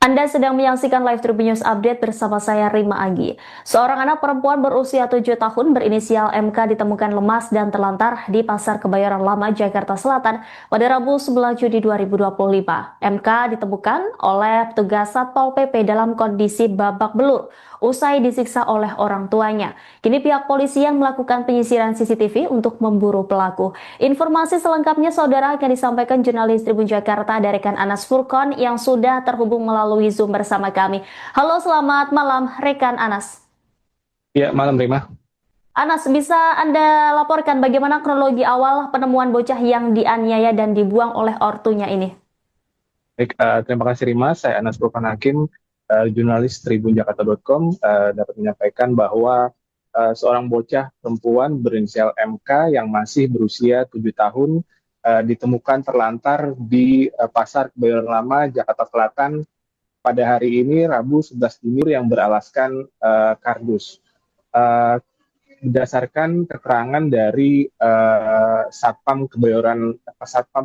Anda sedang menyaksikan Live Tribun News Update bersama saya Rima Agi. Seorang anak perempuan berusia 7 tahun berinisial MK ditemukan lemas dan terlantar di Pasar Kebayoran Lama, Jakarta Selatan pada Rabu 11 Juni 2025. MK ditemukan oleh petugas Satpol PP dalam kondisi babak belur usai disiksa oleh orang tuanya. Kini pihak polisian melakukan penyisiran CCTV untuk memburu pelaku. Informasi selengkapnya saudara akan disampaikan jurnalis Tribun Jakarta dari rekan Anas Furkon yang sudah terhubung melalui Zoom bersama kami. Halo, selamat malam rekan Anas. Ya, malam Rima. Anas, bisa Anda laporkan bagaimana kronologi awal penemuan bocah yang dianiaya dan dibuang oleh ortunya ini? Baik, terima kasih Rima. Saya Anas Burhan Hakim, jurnalis tribunjakarta.com, dapat menyampaikan bahwa seorang bocah perempuan berinisial MK yang masih berusia 7 tahun ditemukan terlantar di Pasar Kebayoran Lama, Jakarta Selatan pada hari ini, Rabu 11 Juni, yang beralaskan kardus. Eh, Berdasarkan keterangan dari Satpam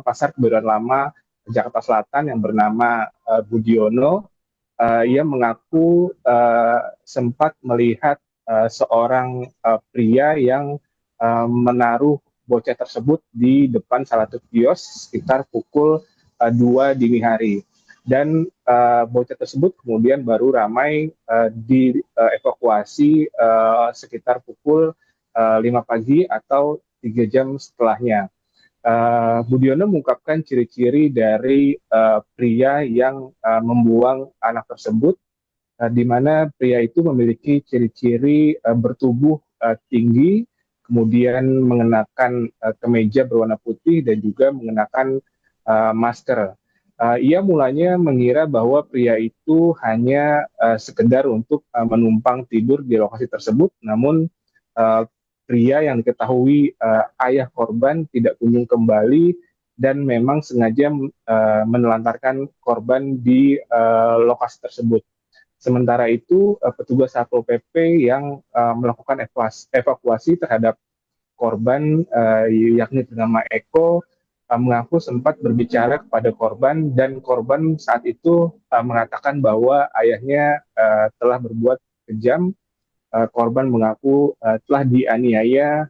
Pasar Kebayoran Lama Jakarta Selatan yang bernama Budiono, ia mengaku sempat melihat seorang pria yang menaruh bocah tersebut di depan salah satu kios sekitar pukul 2 dini hari. Dan bocah tersebut kemudian baru ramai dievakuasi sekitar pukul 5 pagi atau 3 jam setelahnya. Budiono mengungkapkan ciri-ciri dari pria yang membuang anak tersebut, di mana pria itu memiliki ciri-ciri bertubuh tinggi, kemudian mengenakan kemeja berwarna putih dan juga mengenakan masker. Ia mulanya mengira bahwa pria itu hanya sekedar untuk menumpang tidur di lokasi tersebut, namun uh, pria yang diketahui ayah korban tidak kunjung kembali dan memang sengaja menelantarkan korban di lokasi tersebut. Sementara itu, petugas Satpol PP yang melakukan evakuasi terhadap korban, yakni bernama Eko, mengaku sempat berbicara kepada korban dan korban saat itu mengatakan bahwa ayahnya telah berbuat kejam. Korban mengaku telah dianiaya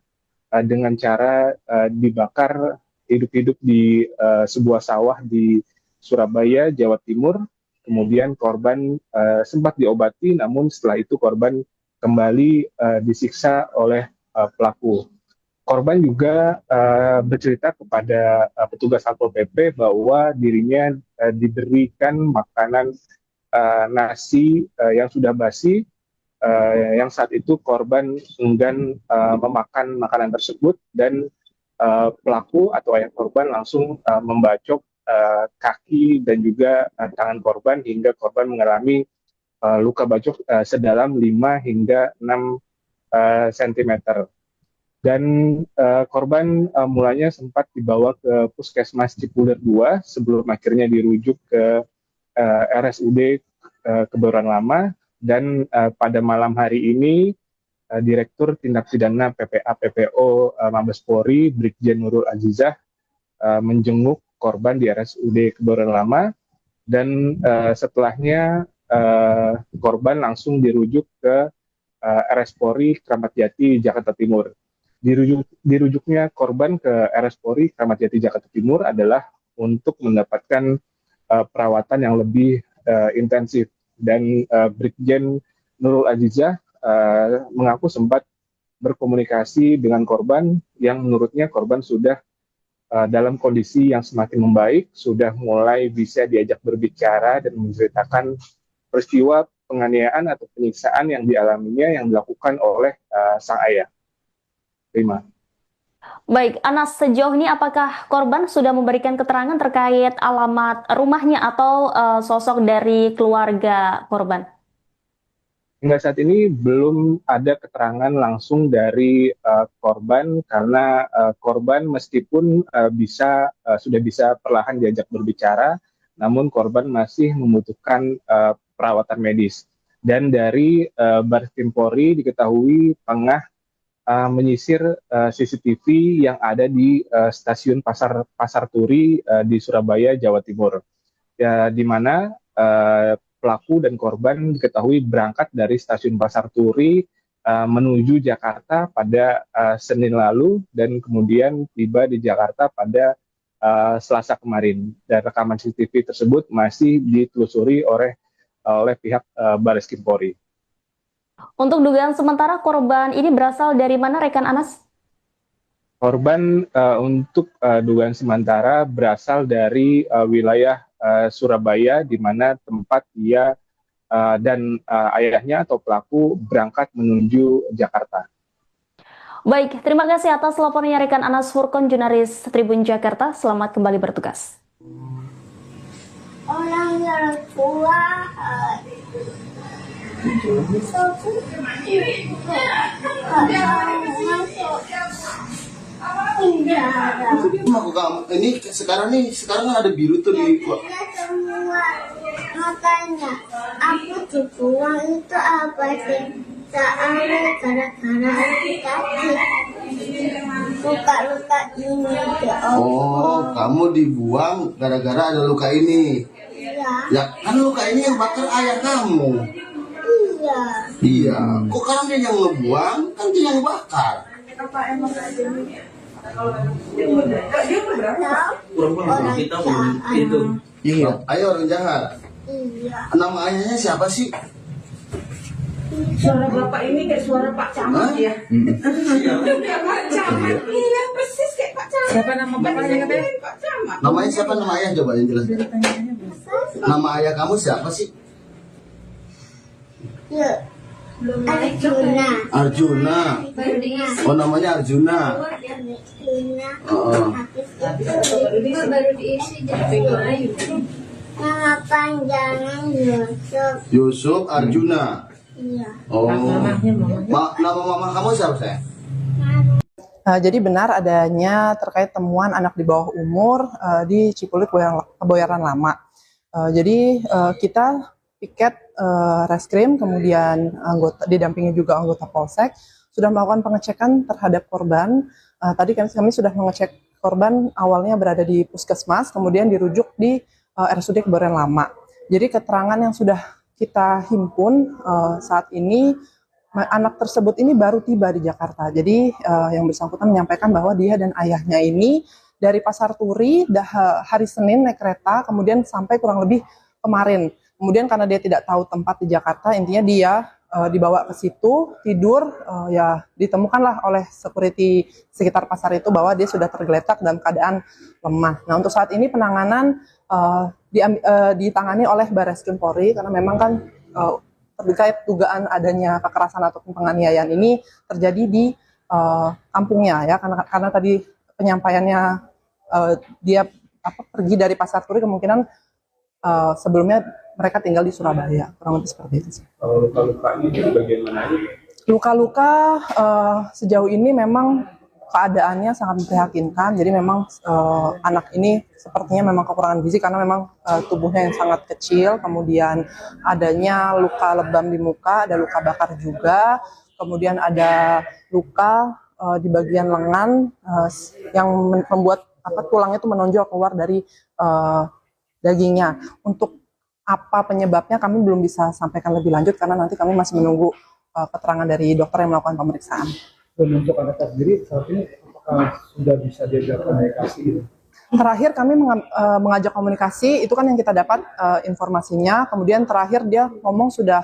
dengan cara dibakar hidup-hidup di sebuah sawah di Surabaya, Jawa Timur. Kemudian korban sempat diobati, namun setelah itu korban kembali disiksa oleh pelaku. Korban juga bercerita kepada petugas Satpol PP bahwa dirinya diberikan makanan nasi yang sudah basi, yang saat itu korban enggan memakan makanan tersebut dan pelaku atau ayah korban langsung membacok kaki dan juga tangan korban hingga korban mengalami luka bacok sedalam 5 hingga 6 cm. Dan korban mulanya sempat dibawa ke Puskesmas Cipulir 2 sebelum akhirnya dirujuk ke RSUD Kebayoran Lama. Dan pada malam hari ini Direktur Tindak Pidana PPA PPO Mabes Polri Brigjen Nurul Azizah menjenguk korban di RSUD Kebayoran Lama, dan setelahnya korban langsung dirujuk ke RS Polri Kramat Jati Jakarta Timur. Dirujuknya korban ke RS Polri Kramat Jati Jakarta Timur adalah untuk mendapatkan perawatan yang lebih intensif. Dan Brigjen Nurul Azizah mengaku sempat berkomunikasi dengan korban yang menurutnya korban sudah dalam kondisi yang semakin membaik, sudah mulai bisa diajak berbicara dan menceritakan peristiwa penganiayaan atau penyiksaan yang dialaminya yang dilakukan oleh sang ayah. Terima. Baik, Anas, sejauh ini apakah korban sudah memberikan keterangan terkait alamat rumahnya atau sosok dari keluarga korban? Hingga saat ini belum ada keterangan langsung dari korban, karena korban meskipun sudah bisa perlahan diajak berbicara, namun korban masih membutuhkan perawatan medis. Dan dari Baris Krim Polri diketahui tengah menyisir CCTV yang ada di stasiun Pasar Turi di Surabaya, Jawa Timur. Ya, di mana pelaku dan korban diketahui berangkat dari stasiun Pasar Turi menuju Jakarta pada Senin lalu dan kemudian tiba di Jakarta pada Selasa kemarin. Dan rekaman CCTV tersebut masih ditelusuri oleh pihak Baris Krim Polri. Untuk dugaan sementara korban ini berasal dari mana, rekan Anas? Korban untuk dugaan sementara berasal dari wilayah Surabaya, di mana tempat ia dan ayahnya atau pelaku berangkat menuju Jakarta. Baik, terima kasih atas laporannya rekan Anas Furkon, jurnalis Tribun Jakarta. Selamat kembali bertugas. Orang yang tua ini sekarang kan ada biru tuh di semua makanya aku dibuang itu apa sih? Soalnya gara-gara tadi luka-luka ini ya Oh, kamu dibuang gara-gara ada luka ini. ya Ya kan luka ini yang bakar ayah kamu. iya Iya. Kok sekarang dia yang ngebuang, kan dia yang bakar. orang kita jahat itu Iya. Ayo orang jahat. iya Nama ayahnya siapa sih? Suara bapak ini kayak suara Pak Camat ya. Kayak Pak Camat. Iya persis kayak Pak Camat. Siapa nama bapaknya katanya? Pak Camat. Namanya siapa, nama ayah coba yang jelas. Nama ayah kamu siapa sih? yuk Arjuna Arjuna. Oh, namanya Arjuna. Arjuna Oh. habis itu Baru diisi jadi Melayu. nama panjangnya Yusuf Yusuf Arjuna. iya Oh. Nama mama kamu siapa, sayang? Jadi benar adanya terkait temuan anak di bawah umur di Cipulit Kebayoran Lama. Jadi kita piket reskrim, kemudian didampingi juga anggota Polsek, sudah melakukan pengecekan terhadap korban. Tadi kami sudah mengecek korban awalnya berada di puskesmas, kemudian dirujuk di RSUD Kebayoran Lama. Jadi keterangan yang sudah kita himpun saat ini, anak tersebut ini baru tiba di Jakarta. Jadi yang bersangkutan menyampaikan bahwa dia dan ayahnya ini dari Pasar Turi hari Senin naik kereta, kemudian sampai kurang lebih kemarin. Kemudian karena dia tidak tahu tempat di Jakarta, intinya dia dibawa ke situ, tidur, ya ditemukanlah oleh security sekitar pasar itu bahwa dia sudah tergeletak dalam keadaan lemah. Nah, untuk saat ini penanganan ditangani oleh Barreskrim Polri karena memang kan terkait dugaan adanya kekerasan ataupun penganiayaan ini terjadi di kampungnya ya, karena tadi penyampaiannya dia pergi dari Pasar Turi, kemungkinan sebelumnya mereka tinggal di Surabaya, kurang lebih seperti itu sih. Kalau luka-lukanya di bagian mana? Luka-luka sejauh ini memang keadaannya sangat memprihatinkan. Jadi memang anak ini sepertinya memang kekurangan gizi karena memang tubuhnya yang sangat kecil. Kemudian adanya luka lebam di muka, ada luka bakar juga. Kemudian ada luka di bagian lengan yang membuat tulangnya itu menonjol keluar dari dagingnya. Untuk apa penyebabnya kami belum bisa sampaikan lebih lanjut karena nanti kami masih menunggu keterangan dari dokter yang melakukan pemeriksaan. Dan untuk anak sendiri saat ini apakah sudah bisa diajak komunikasi gitu? Terakhir kami mengajak komunikasi, itu kan yang kita dapat informasinya. Kemudian terakhir dia ngomong sudah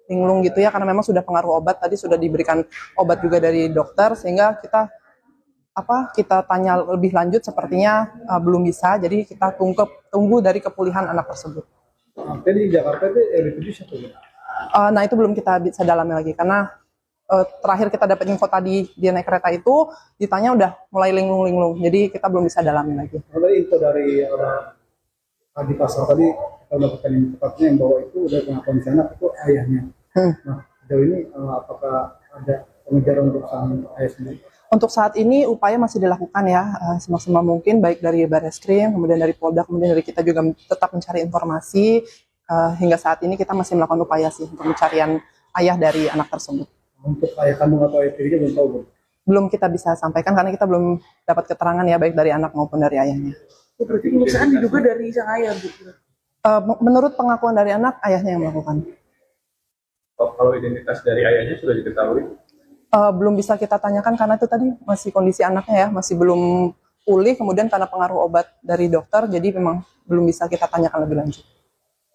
linglung gitu ya, karena memang sudah pengaruh obat, tadi sudah diberikan obat juga dari dokter, sehingga kita tanya lebih lanjut sepertinya belum bisa, jadi kita tunggu dari kepulihan anak tersebut. Jadi di Jakarta itu RPJ satu. Nah itu belum kita bisa dalami lagi karena terakhir kita dapat info tadi dia naik kereta itu ditanya udah mulai linglung-linglung, jadi kita belum bisa dalami lagi. Tadi info dari di pasar tadi kita mendapatkan info tepatnya yang bahwa itu udah pengakuan si anak itu ayahnya. Nah sejauh ini apakah ada pengejaran untuk sang ayah sendiri? Untuk saat ini upaya masih dilakukan ya semaksimal mungkin, baik dari Barreskrim, kemudian dari Polda, kemudian dari kita juga tetap mencari informasi. Hingga saat ini kita masih melakukan upaya sih untuk pencarian ayah dari anak tersebut. Untuk ayah kandung atau ayah tirinya belum tahu, Bu? Belum kita bisa sampaikan karena kita belum dapat keterangan ya baik dari anak maupun dari ayahnya. Berarti pemeriksaan diduga dari sang ayah, Bu? Menurut pengakuan dari anak, ayahnya yang melakukan. Kalau identitas dari ayahnya sudah diketahui? Belum bisa kita tanyakan karena itu tadi masih kondisi anaknya ya, masih belum pulih, kemudian karena pengaruh obat dari dokter, jadi memang belum bisa kita tanyakan lebih lanjut.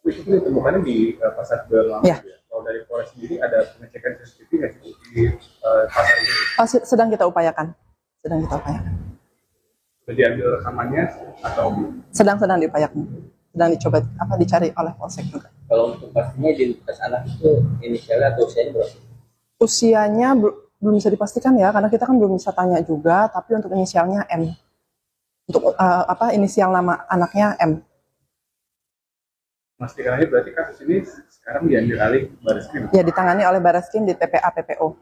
Itu ditemukannya di pasar Kebayoran Lama. Ya. Kalau dari Polres sendiri ada pengecekan CCTV nggak sih di pasar ini? Sedang kita upayakan. Sudah diambil rekamannya atau Sedang diupayakan. Sedang dicoba dicari oleh Polsek juga. Kalau untuk pastinya identitas anak itu inisialnya atau usianya berapa? Usianya belum bisa dipastikan ya, karena kita kan belum bisa tanya juga, tapi untuk inisialnya M. Untuk inisial nama anaknya M. Mas terakhir berarti kasus ini sekarang diambil alih Barreskrim? Ya, ditangani oleh Barreskrim di TPA PPO.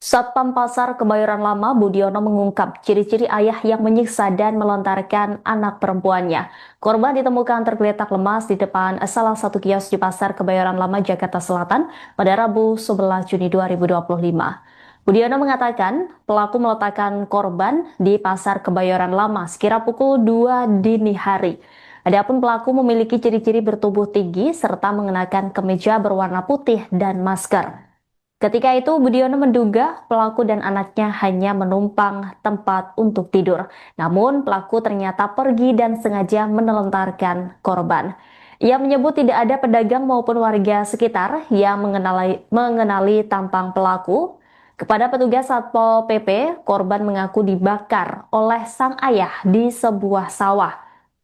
Satpam Pasar Kebayoran Lama Budiono mengungkap ciri-ciri ayah yang menyiksa dan melontarkan anak perempuannya. Korban ditemukan tergeletak lemas di depan salah satu kios di Pasar Kebayoran Lama, Jakarta Selatan pada Rabu 11 Juni 2025. Budiono mengatakan pelaku meletakkan korban di Pasar Kebayoran Lama sekira pukul 2 dini hari. Adapun pelaku memiliki ciri-ciri bertubuh tinggi serta mengenakan kemeja berwarna putih dan masker. Ketika itu, Budiono menduga pelaku dan anaknya hanya menumpang tempat untuk tidur. Namun, pelaku ternyata pergi dan sengaja menelantarkan korban. Ia menyebut tidak ada pedagang maupun warga sekitar yang mengenali tampang pelaku. Kepada petugas Satpol PP, korban mengaku dibakar oleh sang ayah di sebuah sawah.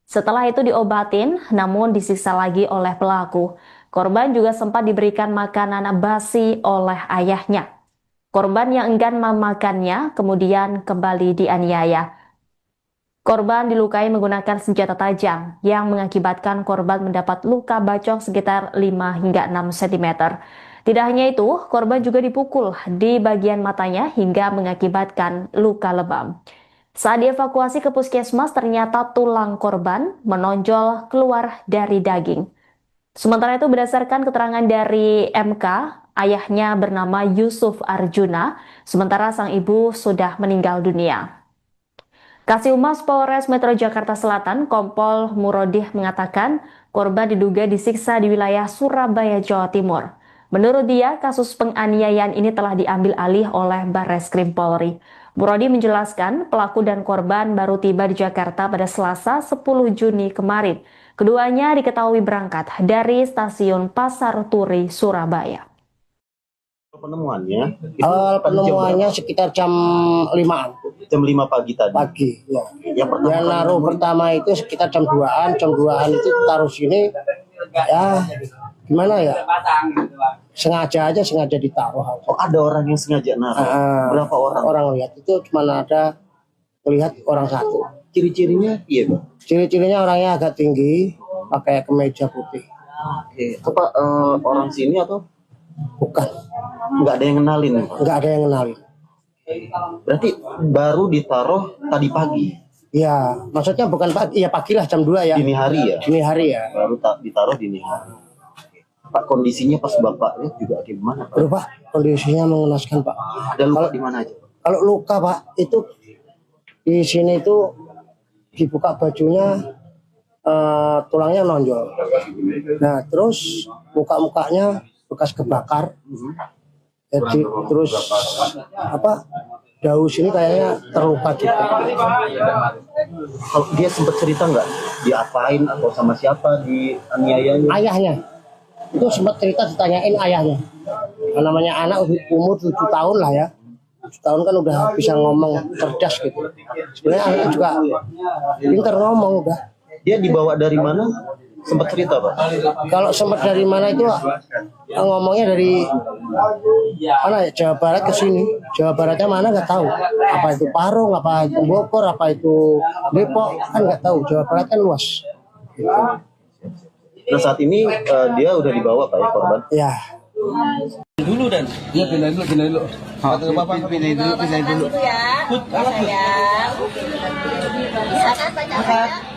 Setelah itu diobatin, namun disiksa lagi oleh pelaku. Korban juga sempat diberikan makanan basi oleh ayahnya. Korban yang enggan memakannya kemudian kembali dianiaya. Korban dilukai menggunakan senjata tajam yang mengakibatkan korban mendapat luka bacok sekitar 5 hingga 6 cm. Tidak hanya itu, korban juga dipukul di bagian matanya hingga mengakibatkan luka lebam. Saat dievakuasi ke puskesmas, ternyata tulang korban menonjol keluar dari daging. Sementara itu, berdasarkan keterangan dari MK, ayahnya bernama Yusuf Arjuna, sementara sang ibu sudah meninggal dunia. Kasih-Humas Polres Metro Jakarta Selatan, Kompol Murodih mengatakan korban diduga disiksa di wilayah Surabaya, Jawa Timur. Menurut dia, kasus penganiayaan ini telah diambil alih oleh Barreskrim Polri. Murodih menjelaskan pelaku dan korban baru tiba di Jakarta pada Selasa 10 Juni kemarin. Keduanya diketahui berangkat dari stasiun Pasar Turi, Surabaya. Penemuannya? Penemuannya sekitar jam 5-an. Jam 5 pagi tadi? Pagi, ya. Yang naruh pertama itu sekitar jam 2-an. Jam 2-an itu taruh sini, ya gimana ya? Sengaja ditaruh. Oh, ada orang yang sengaja naruh? Berapa orang? Orang lihat itu cuma ada melihat orang satu. Ciri-cirinya iya, Bang? Ciri-cirinya orangnya agak tinggi, pakai kemeja putih. Oke. Apa orang sini atau? Bukan. Nggak ada yang kenalin? Nggak ada yang kenalin. Berarti baru ditaruh tadi pagi? Ya, maksudnya bukan pagi, ya pagilah jam 2 ya. Dini hari ya? Dini hari ya. Baru ditaruh dini hari. Pak, kondisinya pas bapaknya juga gimana, Pak? Pak, kondisinya mengenaskan, Pak. Ada luka di mana aja? Kalau luka, Pak, itu di sini itu dibuka bajunya, tulangnya nonjol. Nah, terus muka-mukanya bekas kebakar. Jadi terus daun sini kayaknya terluka juga. Kalau dia sempat cerita nggak diapain atau sama siapa di aniayanya? Ayahnya itu sempat cerita, ditanyain ayahnya. Namanya anak umur 7 tahun lah ya. 7 tahun kan udah bisa ngomong, cerdas gitu. Sebenarnya anaknya juga pintar ngomong udah. Dia dibawa dari mana? Sempat cerita, Pak? Kalau sempat dari mana itu ngomongnya dari mana ya, Jawa Barat ke sini. Jawa Baratnya mana nggak tahu. Apa itu Parung, apa itu Bogor, apa itu Depok, kan nggak tahu. Jawa Barat kan luas. Gitu. Nah, saat ini dia udah dibawa, Pak, ya, korban? Ya. Dulu dan Iya, pindahin dulu. kata bapak pindahin dulu ya. Sayang. Bisa kan pacarnya?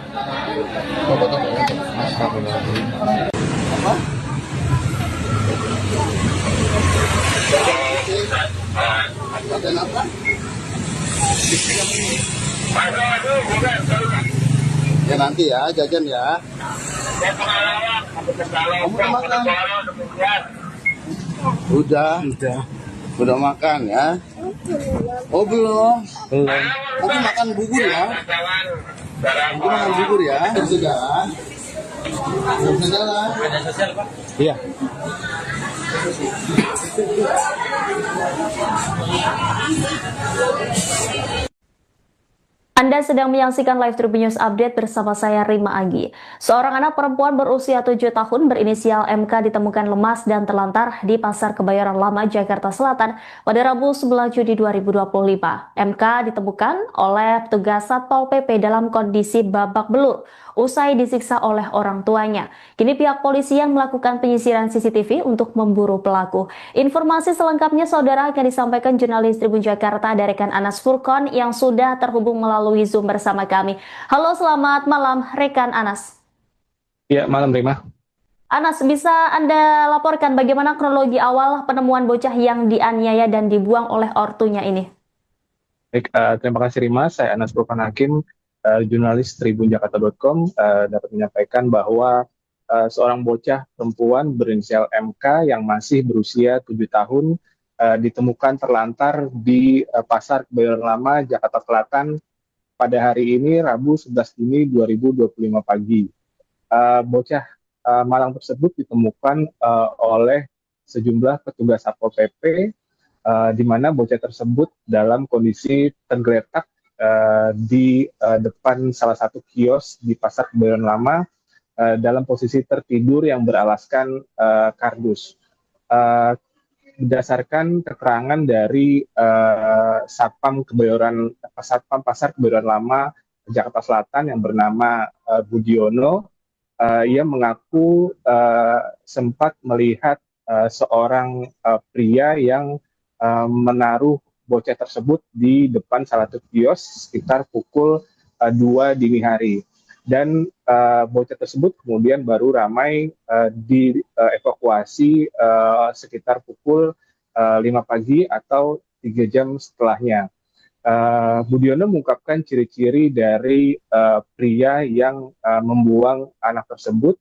Ya nanti ya, jajan ya. Kamu udah makan? Udah makan ya? Oh belum? Nanti makan bubur ya? Nanti makan bubur ya? Sudah. Sudah. Iya. Anda sedang menyaksikan Live Tribun News Update bersama saya Rima Agi. Seorang anak perempuan berusia 7 tahun berinisial MK ditemukan lemas dan terlantar di Pasar Kebayoran Lama, Jakarta Selatan pada Rabu 9 Juni 2025. MK ditemukan oleh petugas Satpol PP dalam kondisi babak belur usai disiksa oleh orang tuanya. Kini pihak polisi yang melakukan penyisiran CCTV untuk memburu pelaku. Informasi selengkapnya saudara akan disampaikan jurnalis Tribun Jakarta dari rekan Anas Furkon yang sudah terhubung melalui Zoom bersama kami. Halo, selamat malam rekan Anas. Ya, malam Rima. Anas, bisa Anda laporkan bagaimana kronologi awal penemuan bocah yang dianiaya dan dibuang oleh ortunya ini? Baik, terima kasih Rima. Saya Anas Furkon Hakim, jurnalis tribunjakarta.com, dapat menyampaikan bahwa seorang bocah perempuan berinisial MK yang masih berusia 7 tahun ditemukan terlantar di Pasar Kebayoran Lama, Jakarta Selatan pada hari ini, Rabu 11 Juni 2025 pagi. Bocah malang tersebut ditemukan oleh sejumlah petugas Satpol PP, di mana bocah tersebut dalam kondisi tergeletak di depan salah satu kios di Pasar Kebayoran Lama dalam posisi tertidur yang beralaskan kardus. Berdasarkan keterangan dari Satpam Pasar Kebayoran Lama Jakarta Selatan yang bernama Budiono, ia mengaku sempat melihat seorang pria yang menaruh bocah tersebut di depan salah satu kios sekitar pukul 2 dini hari. Dan bocah tersebut kemudian baru ramai dievakuasi sekitar pukul 5 pagi atau 3 jam setelahnya. Budiono mengungkapkan ciri-ciri dari pria yang membuang anak tersebut,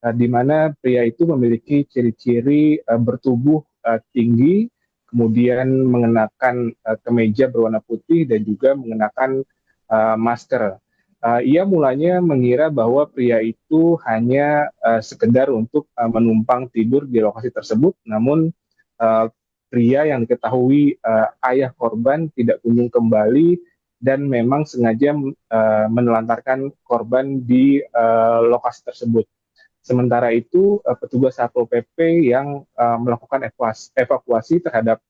di mana pria itu memiliki ciri-ciri bertubuh tinggi, kemudian mengenakan kemeja berwarna putih dan juga mengenakan masker. Ia mulanya mengira bahwa pria itu hanya sekedar untuk menumpang tidur di lokasi tersebut, namun pria yang diketahui ayah korban tidak kunjung kembali dan memang sengaja menelantarkan korban di lokasi tersebut. Sementara itu, petugas Satpol PP yang melakukan evakuasi terhadap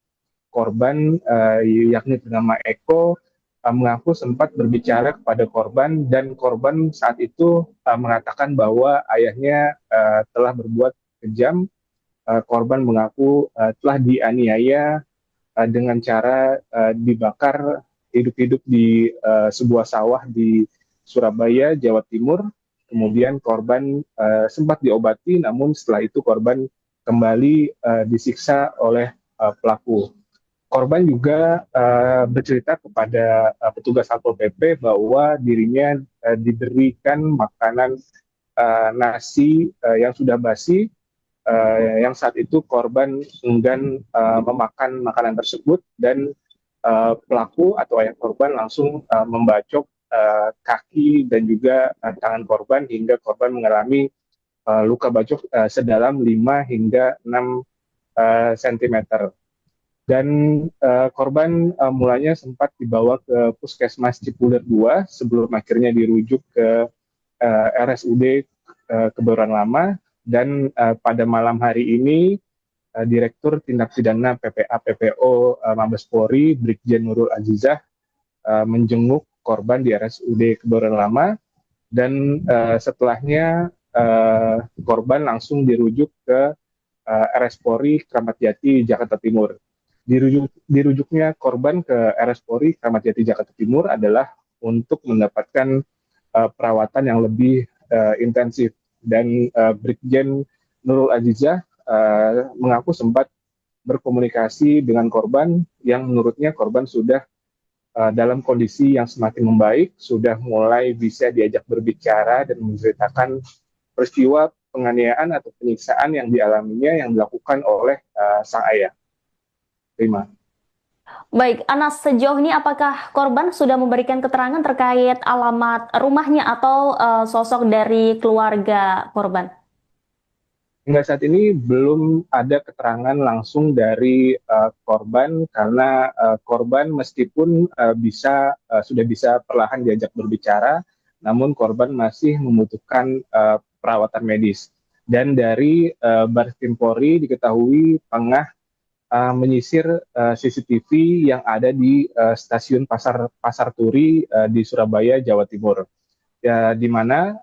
korban, yakni bernama Eko, mengaku sempat berbicara kepada korban dan korban saat itu mengatakan bahwa ayahnya telah berbuat kejam. Korban mengaku telah dianiaya dengan cara dibakar hidup-hidup di sebuah sawah di Surabaya, Jawa Timur. Kemudian korban sempat diobati, namun setelah itu korban kembali disiksa oleh pelaku. Korban juga bercerita kepada petugas Satpol PP bahwa dirinya diberikan makanan nasi yang sudah basi, yang saat itu korban enggan memakan makanan tersebut dan pelaku atau ayah korban langsung membacok kaki dan juga tangan korban hingga korban mengalami luka bacok sedalam 5 hingga 6 cm. Dan korban mulanya sempat dibawa ke Puskesmas Cipulir 2 sebelum akhirnya dirujuk ke RSUD Kebayoran Lama. Dan pada malam hari ini Direktur Tindak Pidana PPA PPO Mabes Polri Brigjen Nurul Azizah menjenguk korban di RSUD Kebayoran Lama, dan setelahnya korban langsung dirujuk ke RS Polri Kramat Jati Jakarta Timur. Dirujuknya korban ke RS Polri Kramat Jati Jakarta Timur adalah untuk mendapatkan perawatan yang lebih intensif, dan Brigjen Nurul Azizah mengaku sempat berkomunikasi dengan korban yang menurutnya korban sudah dalam kondisi yang semakin membaik, sudah mulai bisa diajak berbicara dan menceritakan peristiwa penganiayaan atau penyiksaan yang dialaminya yang dilakukan oleh sang ayah. Terima. Baik, Anas, sejauh ini apakah korban sudah memberikan keterangan terkait alamat rumahnya atau sosok dari keluarga korban? Hingga saat ini belum ada keterangan langsung dari korban karena korban meskipun sudah bisa perlahan diajak berbicara, namun korban masih membutuhkan perawatan medis. Dan dari Baris Krim Polri diketahui tengah menyisir CCTV yang ada di stasiun Pasar Turi di Surabaya, Jawa Timur, ya, di mana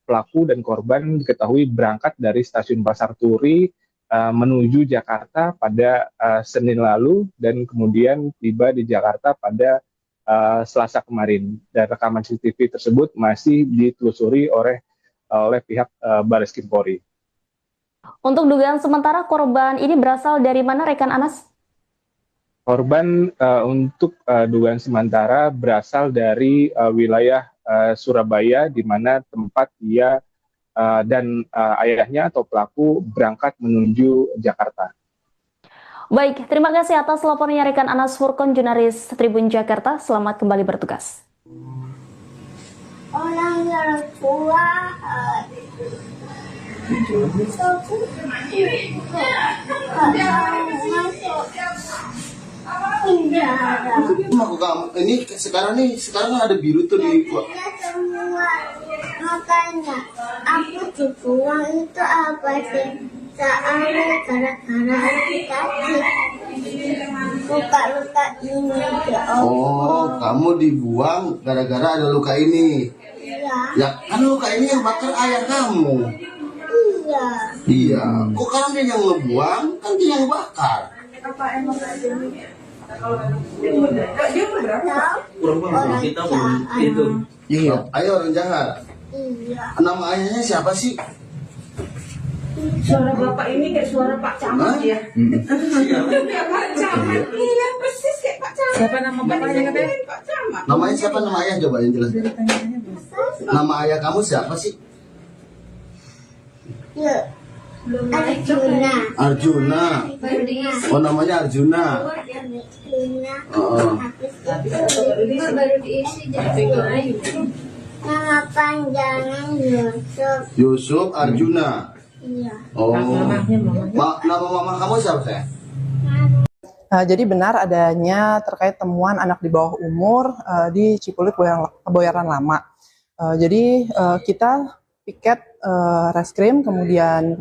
pelaku dan korban diketahui berangkat dari stasiun Pasar Turi menuju Jakarta pada Senin lalu dan kemudian tiba di Jakarta pada Selasa kemarin. Dan rekaman CCTV tersebut masih ditelusuri oleh pihak Baris Krim Polri. Untuk dugaan sementara korban ini berasal dari mana, rekan Anas? Korban untuk dugaan sementara berasal dari wilayah Surabaya, di mana tempat dia dan ayahnya atau pelaku berangkat menuju Jakarta. Baik, terima kasih atas laporannya rekan Anas Furkon, jurnalis Tribun Jakarta. Selamat kembali bertugas. Orang yang tua ini sekarang ada biru tuh di makanya aku dibuang itu apa sih? Soalnya gara-gara tadi luka-luka ini ya Allah. Oh, kamu dibuang gara-gara ada luka ini. Iya. Ya kan luka ini yang bakar ayah kamu. Iya. Iya. Kok kan dia yang ngebuang, kan dia yang bakar. Apa emang ada ini? Dia berapa? Orang Kita belum itu. Iya. Ayo orang jahat. Iya. Nama ayahnya siapa sih? Suara bapak ini kayak suara Pak Camat ya. Iya Pak Camat. Iya persis kayak Pak Camat. Siapa nama bapaknya katanya? Pak Camat. Namanya siapa, nama ayah coba yang jelas. Nama ayah kamu siapa sih? Yuk. Arjuna. Arjuna. Oh, namanya Arjuna. Arjuna. Oh. Habis itu baru diisi jadi nama panjangnya Yusuf. Yusuf Arjuna. Iya. Oh. Nama mama kamu siapa, saya? Jadi benar adanya terkait temuan anak di bawah umur di Cipulit Kebayoran Lama. Jadi kita piket reskrim, kemudian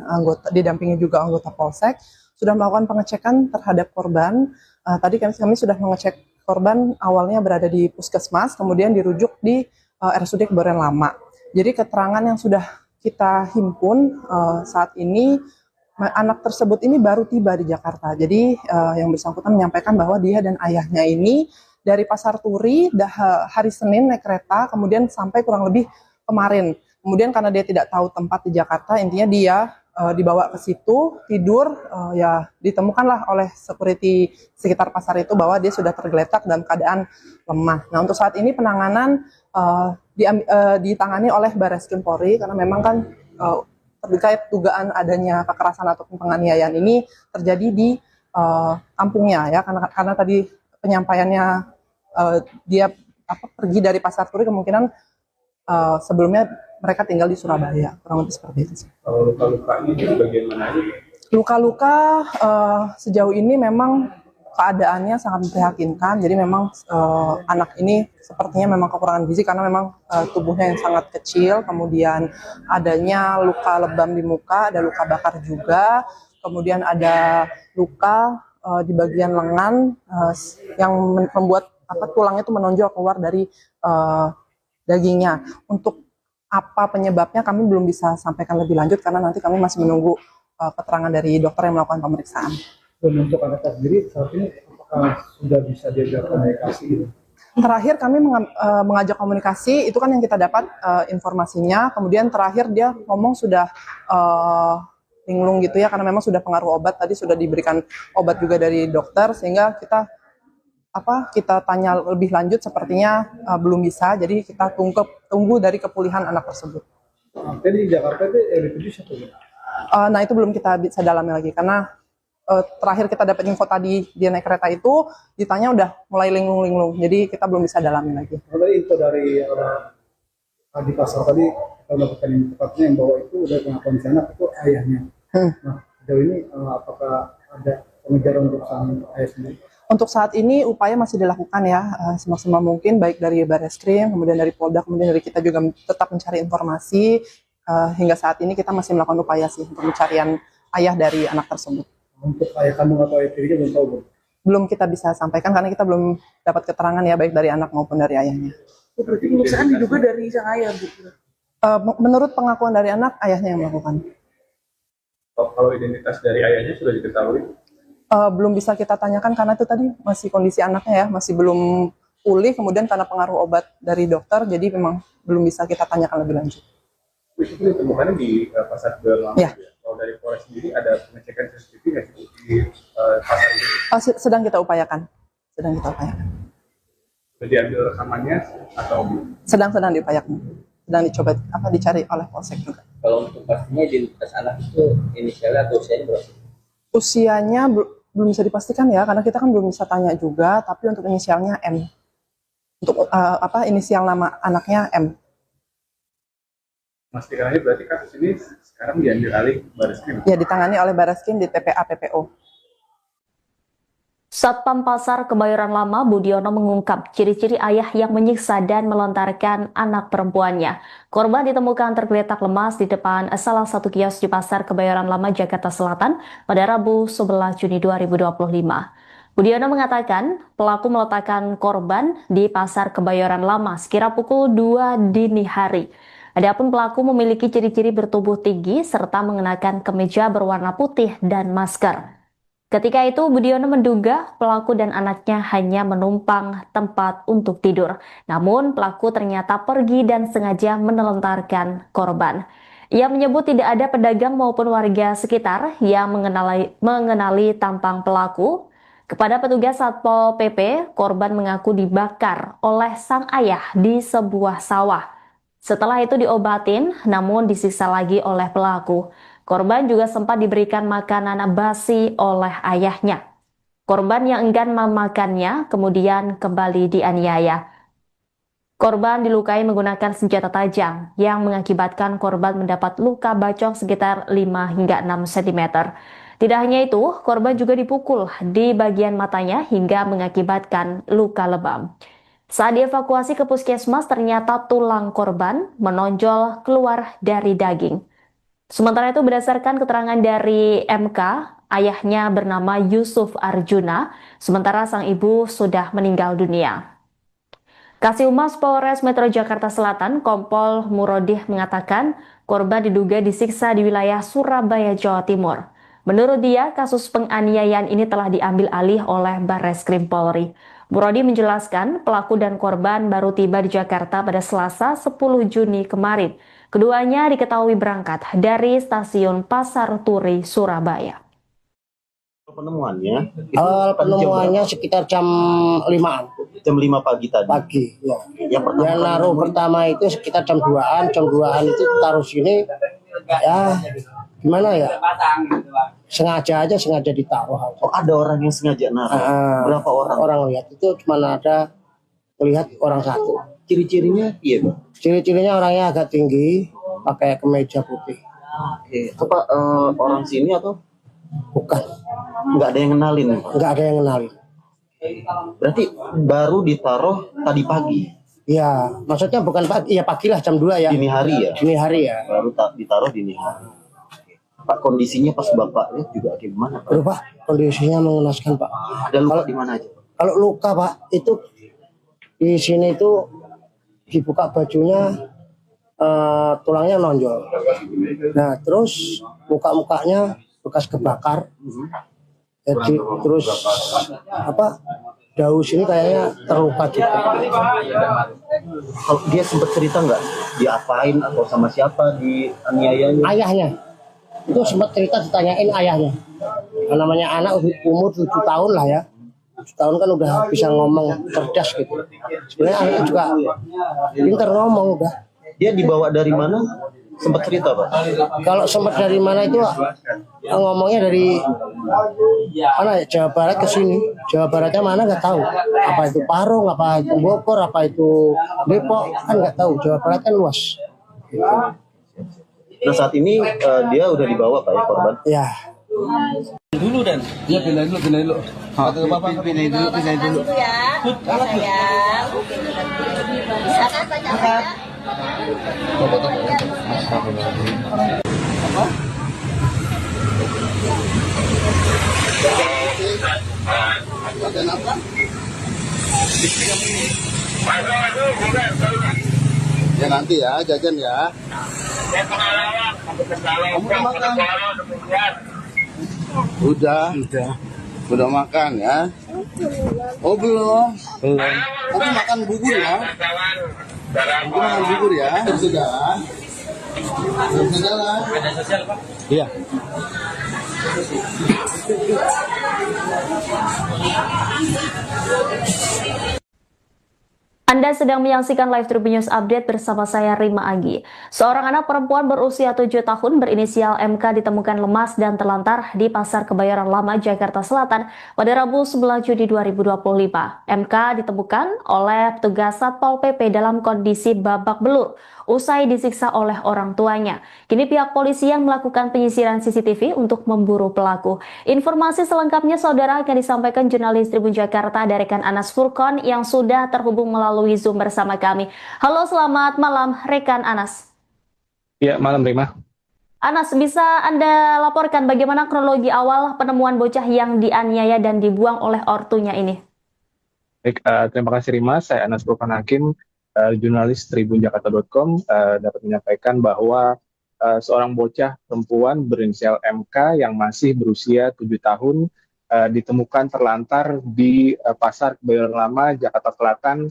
didampingi juga anggota Polsek, sudah melakukan pengecekan terhadap korban. Tadi kami sudah mengecek korban awalnya berada di puskesmas, kemudian dirujuk di RSUD Kebayoran Lama. Jadi keterangan yang sudah kita himpun saat ini, anak tersebut ini baru tiba di Jakarta. Jadi yang bersangkutan menyampaikan bahwa dia dan ayahnya ini dari Pasar Turi hari Senin naik kereta, kemudian sampai kurang lebih kemarin. Kemudian karena dia tidak tahu tempat di Jakarta, intinya dia dibawa ke situ, tidur, ya ditemukanlah oleh security sekitar pasar itu bahwa dia sudah tergeletak dalam keadaan lemah. Nah, untuk saat ini penanganan ditangani oleh Baris Krim Polri karena memang kan terkait dugaan adanya kekerasan ataupun penganiayaan ini terjadi di kampungnya ya, karena tadi penyampaiannya dia pergi dari Pasar Turi, kemungkinan sebelumnya mereka tinggal di Surabaya, kurang lebih seperti itu. Kalau luka-luka ini di bagian mana? Luka-luka sejauh ini memang keadaannya sangat memprihatinkan. Jadi memang anak ini sepertinya memang kekurangan gizi karena memang tubuhnya yang sangat kecil. Kemudian adanya luka lebam di muka, ada luka bakar juga. Kemudian ada luka di bagian lengan yang membuat tulangnya itu menonjol keluar dari dagingnya. Untuk apa penyebabnya kami belum bisa sampaikan lebih lanjut karena nanti kami masih menunggu keterangan dari dokter yang melakukan pemeriksaan. Dan untuk anak sendiri saat ini apakah sudah bisa diajak komunikasi? Terakhir kami mengajak komunikasi, itu kan yang kita dapat informasinya. Kemudian terakhir dia ngomong sudah linglung gitu ya, karena memang sudah pengaruh obat, tadi sudah diberikan obat juga dari dokter, sehingga kita kita tanya lebih lanjut sepertinya belum bisa, jadi kita tunggu dari kepulihan anak tersebut. Jadi di Jakarta itu LPG siapa? Nah itu belum kita bisa dalami lagi karena terakhir kita dapat info tadi dia naik kereta itu ditanya udah mulai linglung-linglung, jadi kita belum bisa dalami lagi. Tadi info dari di pasar tadi kita mendapatkan info tepatnya yang bahwa itu udah pengakuan si anak itu ayahnya. Nah sejauh ini apakah ada pengejaran untuk sang ayah sendiri? Untuk saat ini upaya masih dilakukan ya semaksimal mungkin, baik dari Barreskrim, kemudian dari Polda, kemudian dari kita juga tetap mencari informasi. Hingga saat ini kita masih melakukan upaya sih untuk pencarian ayah dari anak tersebut. Untuk ayah kandung atau ayah tirinya belum tahu, Bu? Belum kita bisa sampaikan karena kita belum dapat keterangan ya baik dari anak maupun dari ayahnya. Berarti penyiksaan diduga dari sang ayah, Bu? Menurut pengakuan dari anak, ayahnya yang melakukan. Kalau identitas dari ayahnya sudah diketahui? Belum bisa kita tanyakan karena itu tadi masih kondisi anaknya ya, masih belum pulih, kemudian karena pengaruh obat dari dokter, jadi memang belum bisa kita tanyakan lebih lanjut. Itu ditemukannya di pasar Kebayoran Lama. Ya. Kalau dari Polres sendiri ada pengecekan CCTV nggak sih di pasar ini? Sedang kita upayakan. Sudah diambil rekamannya atau? Sedang diupayakan. Sedang dicoba dicari oleh Polsek juga. Kalau untuk pastinya identitas anak itu inisialnya atau usianya berapa? Usianya belum bisa dipastikan ya, karena kita kan belum bisa tanya juga, tapi untuk inisialnya M. Untuk inisial nama anaknya M. Mas Tirani, berarti kasus ini sekarang diambil alih Barreskrim? Ya, ditangani oleh Barreskrim di TPA PPO. Satpam Pasar Kebayoran Lama Budiono mengungkap ciri-ciri ayah yang menyiksa dan melantarkan anak perempuannya. Korban ditemukan tergeletak lemas di depan salah satu kios di Pasar Kebayoran Lama, Jakarta Selatan pada Rabu 11 Juni 2025. Budiono mengatakan pelaku meletakkan korban di Pasar Kebayoran Lama sekira pukul 2 dini hari. Adapun pelaku memiliki ciri-ciri bertubuh tinggi serta mengenakan kemeja berwarna putih dan masker. Ketika itu, Budiono menduga pelaku dan anaknya hanya menumpang tempat untuk tidur. Namun, pelaku ternyata pergi dan sengaja menelantarkan korban. Ia menyebut tidak ada pedagang maupun warga sekitar yang mengenali tampang pelaku. Kepada petugas Satpol PP, korban mengaku dibakar oleh sang ayah di sebuah sawah. Setelah itu diobatin, namun disiksa lagi oleh pelaku. Korban juga sempat diberikan makanan basi oleh ayahnya. Korban yang enggan memakannya kemudian kembali dianiaya. Korban dilukai menggunakan senjata tajam yang mengakibatkan korban mendapat luka bacok sekitar 5 hingga 6 cm. Tidak hanya itu, korban juga dipukul di bagian matanya hingga mengakibatkan luka lebam. Saat dievakuasi ke puskesmas, ternyata tulang korban menonjol keluar dari daging. Sementara itu, berdasarkan keterangan dari MK, ayahnya bernama Yusuf Arjuna, sementara sang ibu sudah meninggal dunia. Kasih Humas Polres Metro Jakarta Selatan, Kompol Murodih mengatakan korban diduga disiksa di wilayah Surabaya, Jawa Timur. Menurut dia, kasus penganiayaan ini telah diambil alih oleh Barreskrim Polri. Murodih menjelaskan pelaku dan korban baru tiba di Jakarta pada Selasa 10 Juni kemarin. Keduanya diketahui berangkat dari stasiun Pasar Turi, Surabaya. Penemuannya? Penemuannya sekitar jam 5-an. Jam 5 pagi tadi? Pagi, ya. Yang naruh pertama itu sekitar jam 2-an. Jam 2-an itu taruh sini, ya gimana ya? Sengaja ditaruh. Oh, ada orang yang sengaja naruh? Berapa orang? Orang lihat itu cuma ada melihat orang satu. Ciri-cirinya iya, Bang? Ciri-cirinya orangnya agak tinggi, pakai kemeja putih. Oke. Apa orang sini atau? Bukan. Nggak ada yang kenalin? Nggak ada yang kenalin. Berarti baru ditaruh tadi pagi? Ya, maksudnya bukan pagi, ya pagi lah jam 2 ya. Dini hari ya? Dini hari ya. Baru ditaruh dini hari. Pak, kondisinya pas bapaknya juga gimana, Pak? Pak, kondisinya mengenaskan, Pak. Ada luka di mana aja? Kalau luka, Pak, itu di sini itu dibuka bajunya, tulangnya nonjol. Nah, terus muka-mukanya bekas kebakar. Jadi terus daun sini kayaknya terluka juga. Kalau dia sempat cerita nggak diapain atau sama siapa di aniayanya? Ayahnya itu sempat cerita, ditanyain ayahnya. Namanya anak umur 7 tahun lah ya. tahun kan udah bisa ngomong cerdas gitu. Sebenarnya anak juga pintar ngomong udah. Dia dibawa dari mana? Sempat cerita Pak? Kalau sempat dari mana itu ngomongnya dari mana ya, Jawa Barat ke sini. Jawa Baratnya mana nggak tahu. Apa itu Parung, apa itu Bogor, apa itu Depok, kan nggak tahu. Jawa Barat kan luas. Nah saat ini dia udah dibawa Pak ya korban? Ya. Dulu dan? Iya pindahin dulu. Kata bapak pindahin dulu. Ya nanti ya, jajan ya. Kamu udah makan? Udah makan ya? Oh belum? Nanti makan bubur ya? Nanti makan bubur ya? Sudah. Ada sosial Pak? Iya. Anda sedang menyaksikan live Tribun News Update bersama saya Rima Agi. Seorang anak perempuan berusia 7 tahun berinisial MK ditemukan lemas dan terlantar di Pasar Kebayoran Lama, Jakarta Selatan pada Rabu 11 Juni 2025. MK ditemukan oleh petugas Satpol PP dalam kondisi babak belur usai disiksa oleh orang tuanya. Kini pihak polisi yang melakukan penyisiran CCTV untuk memburu pelaku. Informasi selengkapnya saudara akan disampaikan jurnalis Tribun Jakarta dari rekan Anas Furkon yang sudah terhubung melalui Zoom bersama kami. Halo, selamat malam rekan Anas. Ya, malam Rima. Anas, bisa Anda laporkan bagaimana kronologi awal penemuan bocah yang dianiaya dan dibuang oleh ortunya ini? Baik, terima kasih Rima. Saya Anas Furkon Hakim, jurnalis tribunjakarta.com, dapat menyampaikan bahwa seorang bocah perempuan berinisial MK yang masih berusia 7 tahun ditemukan terlantar di Pasar Kebayoran Lama, Jakarta Selatan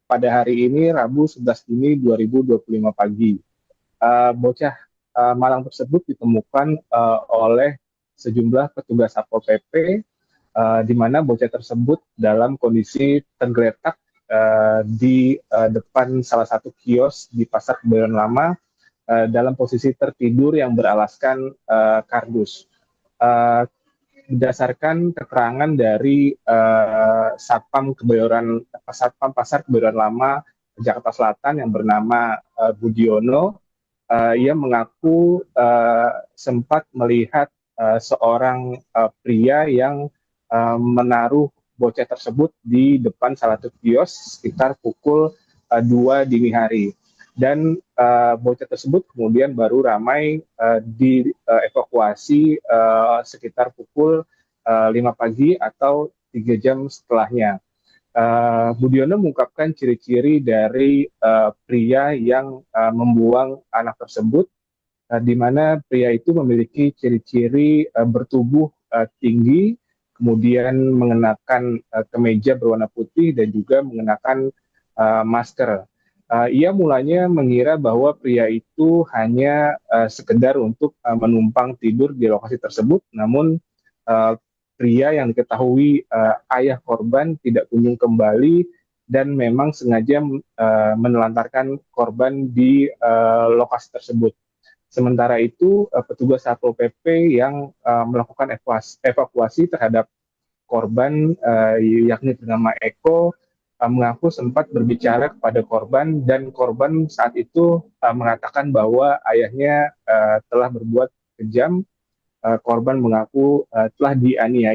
pada hari ini, Rabu 11 Juni 2025 pagi. Bocah malang tersebut ditemukan oleh sejumlah petugas Satpol PP, di mana bocah tersebut dalam kondisi tergeletak di depan salah satu kios di Pasar Kebayoran Lama dalam posisi tertidur yang beralaskan kardus. Berdasarkan keterangan dari Satpam Pasar Kebayoran Lama Jakarta Selatan yang bernama Budiono, ia mengaku sempat melihat seorang pria yang menaruh bocah tersebut di depan salah satu kios sekitar pukul 2 dini hari. Dan bocah tersebut kemudian baru ramai dievakuasi sekitar pukul 5 pagi atau 3 jam setelahnya. Budiono mengungkapkan ciri-ciri dari pria yang membuang anak tersebut, di mana pria itu memiliki ciri-ciri bertubuh tinggi, kemudian mengenakan kemeja berwarna putih dan juga mengenakan masker. Ia mulanya mengira bahwa pria itu hanya sekedar untuk menumpang tidur di lokasi tersebut, namun pria yang diketahui ayah korban tidak kunjung kembali dan memang sengaja menelantarkan korban di lokasi tersebut. Sementara itu, petugas Satpol PP yang melakukan evakuasi terhadap korban, yakni bernama Eko, mengaku sempat berbicara kepada korban dan korban saat itu mengatakan bahwa ayahnya telah berbuat kejam. Korban mengaku telah dianiaya